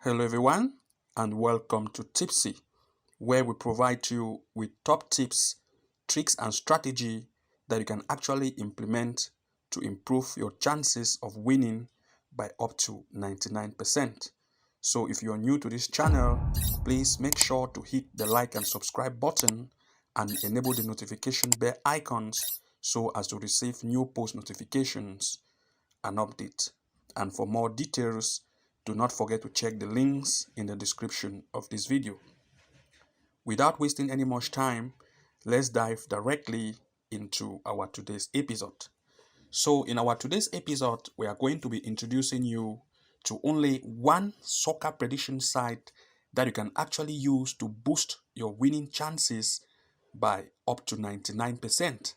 Hello everyone and welcome to Tipsy, where we provide you with top tips, tricks and strategy that you can actually implement to improve your chances of winning by up to 99%. So if you are new to this channel, please make sure to hit the like and subscribe button and enable the notification bell icons so as to receive new post notifications and update. And for more details, do not forget to check the links in the description of this video. Without wasting any much time, let's dive directly into our today's episode. So in our today's episode, we are going to be introducing you to only one soccer prediction site that you can actually use to boost your winning chances by up to 99%.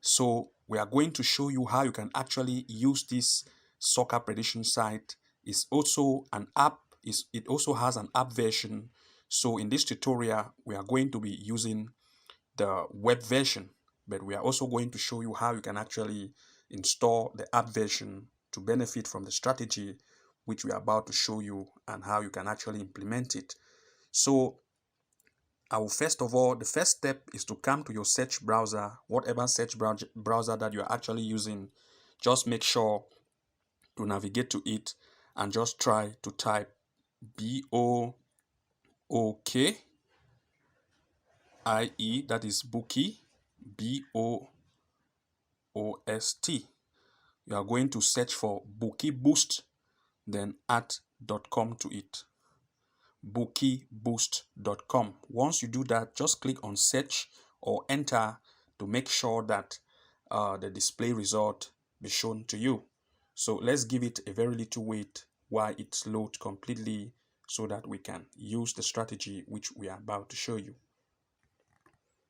So we are going to show you how you can actually use this soccer prediction site. It's also an app. It also has an app version. So in this tutorial, we are going to be using the web version, but we are also going to show you how you can actually install the app version to benefit from the strategy which we are about to show you and how you can actually implement it. So first of all, the first step is to come to your search browser, whatever search browser that you're actually using. Just make sure to navigate to it and just try to type BOOKIE, that is Bookie, BOOST. You are going to search for Bookie Boost, then add .com to it. bookieboost.com. Once you do that, just click on search or enter to make sure that the display result be shown to you. So let's give it a very little wait while it loads completely so that we can use the strategy which we are about to show you.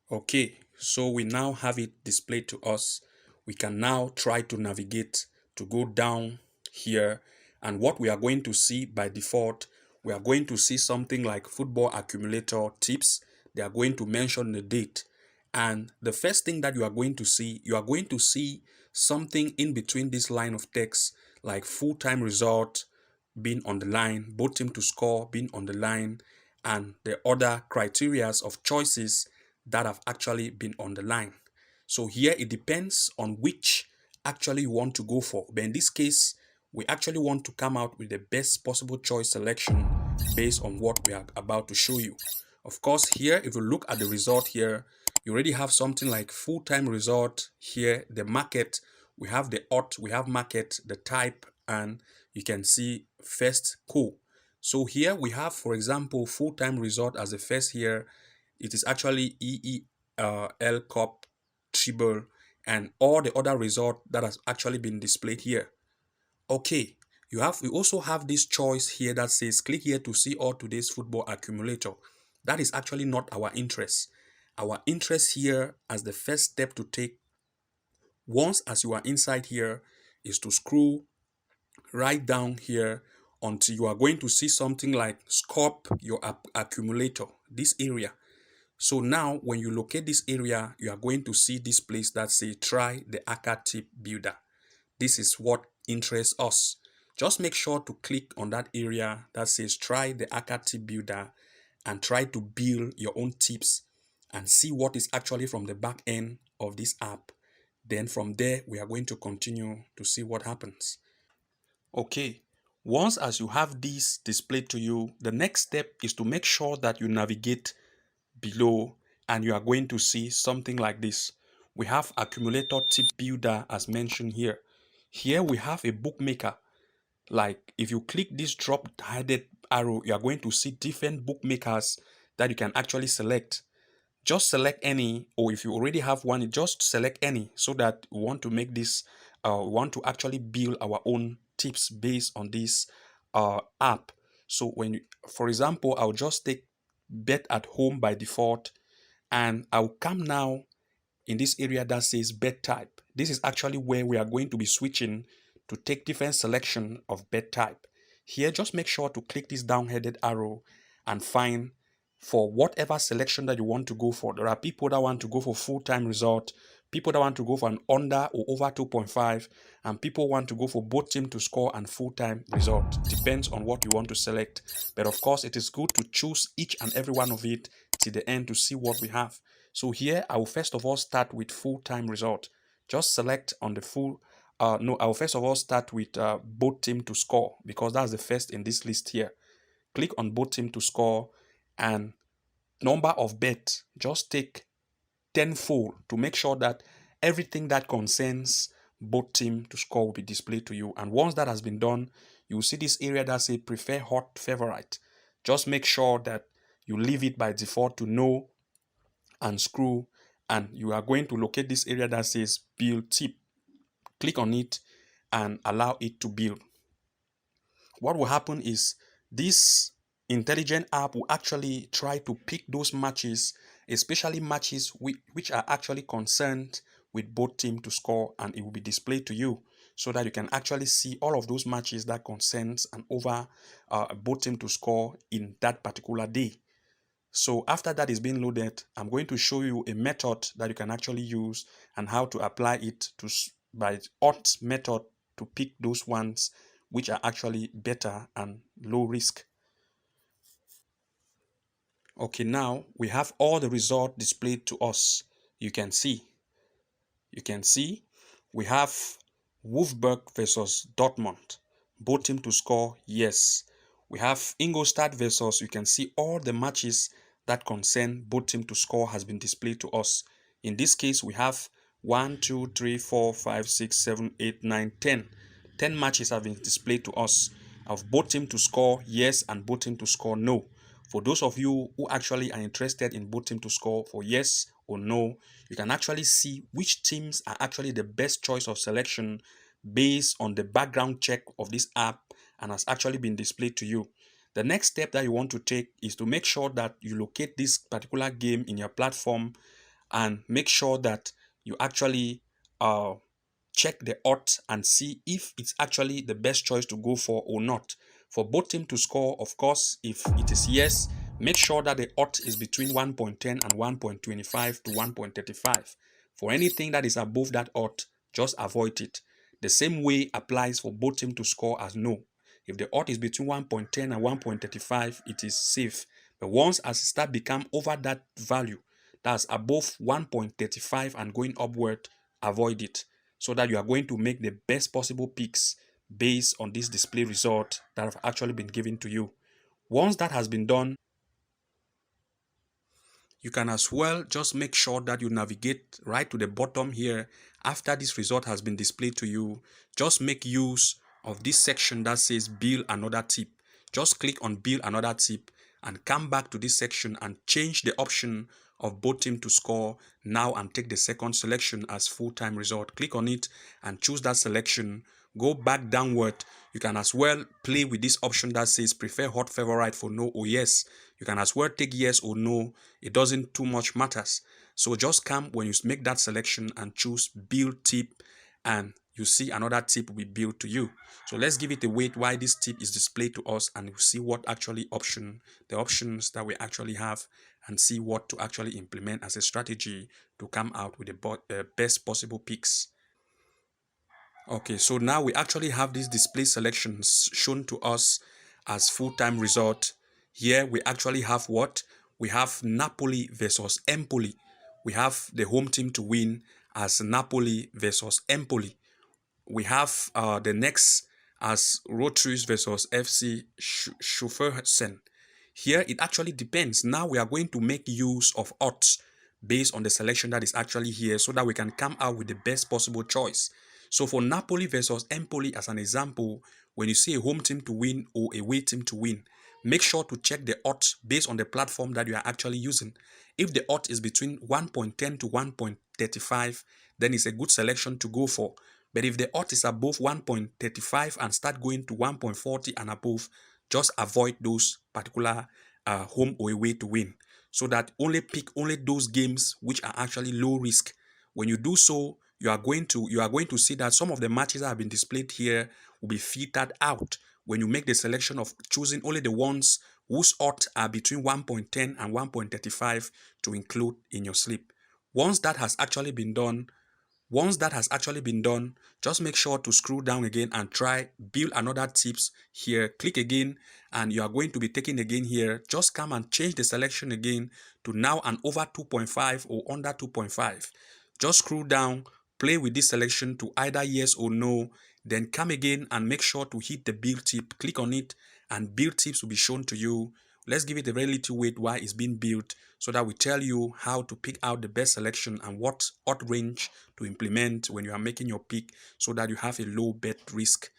Okay, so we now have it displayed to us. We can now try to navigate to go down here, and what we are going to see by default, we are going to see something like football accumulator tips. They are going to mention the date, and the first thing that you are going to see, something in between this line of text like full-time result being on the line, both team to score being on the line, and the other criterias of choices that have actually been on the line. So here it depends on which actually you want to go for. But in this case, we actually want to come out with the best possible choice selection based on what we are about to show you. Of course, here, if you look at the result here, you already have something like full-time result here, the market, we have the odd, we have market, the type, and you can see first co. So here we have, for example, full-time result as the first here. It is actually EEL Cup treble and all the other result that has actually been displayed here. Okay, we also have this choice here that says click here to see all today's football accumulator. That is actually not our interest. Our interest here as the first step to take once as you are inside here is to scroll right down here until you are going to see something like scope your accumulator, this area. So now when you locate this area, you are going to see this place that says try the ACA tip builder. This is what interests us. Just make sure to click on that area that says try the ACA tip builder and try to build your own tips and see what is actually from the back end of this app. Then from there, we are going to continue to see what happens. Okay, once as you have this displayed to you, the next step is to make sure that you navigate below and you are going to see something like this. We have accumulator tip builder as mentioned here. Here we have a bookmaker. Like if you click this drop headed arrow, you are going to see different bookmakers that you can actually select. Just select any, or if you already have one, just select any so that we want to make this, we want to actually build our own tips based on this app. So for example, I'll just take bet at home by default, and I'll come now in this area that says bet type. This is actually where we are going to be switching to take different selection of bet type. Here, just make sure to click this down-headed arrow and find for whatever selection that you want to go for. There are people that want to go for full-time result, people that want to go for an under or over 2.5, and people want to go for both team to score and full-time result. Depends on what you want to select. But of course, it is good to choose each and every one of it till the end to see what we have. So here, I will first of all start with full-time result. Just select on the full, no, I will first of all start with both team to score, because that's the first in this list here. Click on both team to score, and number of bet, just take tenfold to make sure that everything that concerns both team to score will be displayed to you. And once that has been done, you will see this area that says prefer hot favorite. Just make sure that you leave it by default to no and screw, and you are going to locate this area that says build tip. Click on it and allow it to build. What will happen is this intelligent app will actually try to pick those matches, especially matches which are actually concerned with both team to score, and it will be displayed to you so that you can actually see all of those matches that concerns and over both team to score in that particular day. So after that is being loaded, I'm going to show you a method that you can actually use and how to apply it to by OT method to pick those ones which are actually better and low risk. Okay, now we have all the result displayed to us. You can see we have Wolfsburg versus Dortmund. Both team to score, yes. We have Ingolstadt versus, you can see all the matches that concern both team to score has been displayed to us. In this case, we have 1, 2, 3, 4, 5, 6, 7, 8, 9, 10. 10 matches have been displayed to us of both team to score, yes, and both team to score, no. For those of you who actually are interested in both team to score for yes or no, you can actually see which teams are actually the best choice of selection based on the background check of this app and has actually been displayed to you. The next step that you want to take is to make sure that you locate this particular game in your platform and make sure that you actually check the odds and see if it's actually the best choice to go for or not. For both team to score, of course, if it is yes, make sure that the odds is between 1.10 and 1.25 to 1.35. For anything that is above that odd, just avoid it. The same way applies for both team to score as no. If the odd is between 1.10 and 1.35, it is safe. But once as it start become over that value, that's above 1.35 and going upward, avoid it, so that you are going to make the best possible picks based on this display result that have actually been given to you. Once that has been done, you can as well just make sure that you navigate right to the bottom here. After this result has been displayed to you, just make use of this section that says build another tip. Just click on build another tip and come back to this section and change the option of both team to score now and take the second selection as full-time result. Click on it and choose that selection. Go back downward. You can as well play with this option that says prefer hot favorite for no or yes. You can as well take yes or no. It doesn't too much matters. So just come when you make that selection and choose build tip, and you see another tip will be built to you. So let's give it a wait while this tip is displayed to us, and we'll see what actually the options that we actually have, and see what to actually implement as a strategy to come out with the best possible picks. Okay, so now we actually have these display selections shown to us as full-time result. Here we actually have what? We have Napoli versus Empoli. We have the home team to win as Napoli versus Empoli. We have the next as Rotary versus FC Schufersen. Here it actually depends. Now we are going to make use of odds based on the selection that is actually here, so that we can come out with the best possible choice. So for Napoli versus Empoli as an example, when you see a home team to win or a away team to win, make sure to check the odds based on the platform that you are actually using. If the odds is between 1.10 to 1.35, then it's a good selection to go for. But if the odds is above 1.35 and start going to 1.40 and above, just avoid those particular home or away to win, so that only pick only those games which are actually low risk. When you do so, you are going to see that some of the matches that have been displayed here will be filtered out when you make the selection of choosing only the ones whose odds are between 1.10 and 1.35 to include in your slip. Once that has actually been done, Once that has actually been done, just make sure to scroll down again and try build another tips here. Click again, and you are going to be taken again here. Just come and change the selection again to now an over 2.5 or under 2.5. Just scroll down, play with this selection to either yes or no, then come again and make sure to hit the build tip. Click on it and build tips will be shown to you. Let's give it a very little wait while it's being built so that we tell you how to pick out the best selection and what odd range to implement when you are making your pick so that you have a low bet risk.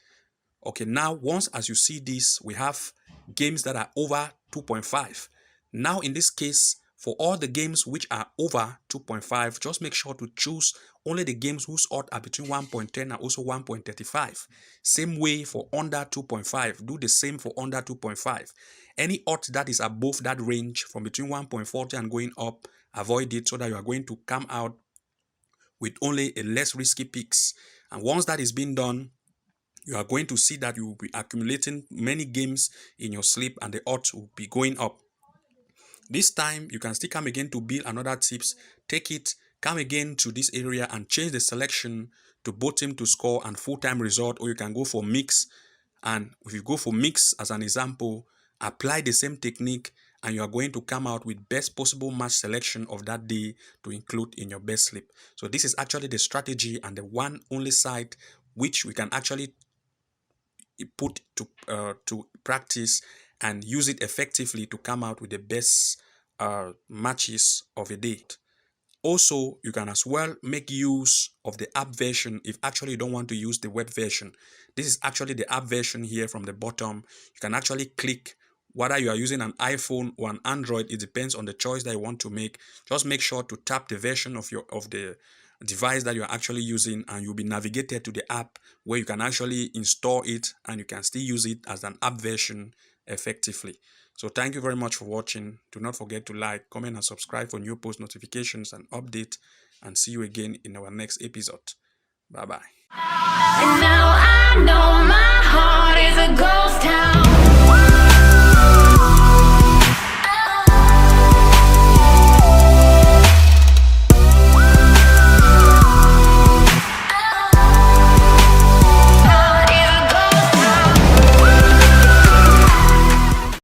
Okay, now once as you see this, we have games that are over 2.5. Now in this case, for all the games which are over 2.5, just make sure to choose only the games whose odds are between 1.10 and also 1.35. Same way for under 2.5, do the same for under 2.5. Any odds that is above that range from between 1.40 and going up, avoid it so that you are going to come out with only a less risky picks. And once that is being done, you are going to see that you will be accumulating many games in your slip and the odds will be going up. This time, you can still come again to build another tips. Take it, come again to this area and change the selection to both team to score and full-time result, or you can go for mix. And if you go for mix as an example, apply the same technique and you are going to come out with best possible match selection of that day to include in your best slip. So this is actually the strategy and the one only site which we can actually put to practice and use it effectively to come out with the best matches of a day. Also, you can as well make use of the app version if actually you don't want to use the web version. This is actually the app version here from the bottom. You can actually click whether you are using an iPhone or an Android. It depends on the choice that you want to make. Just make sure to tap the version of the device that you are actually using and you'll be navigated to the app where you can actually install it and you can still use it as an app version effectively. So thank you very much for watching. Do not forget to like, comment and subscribe for new post notifications and updates, and see you again in our next episode. Bye bye. And now I know my heart is a ghost town.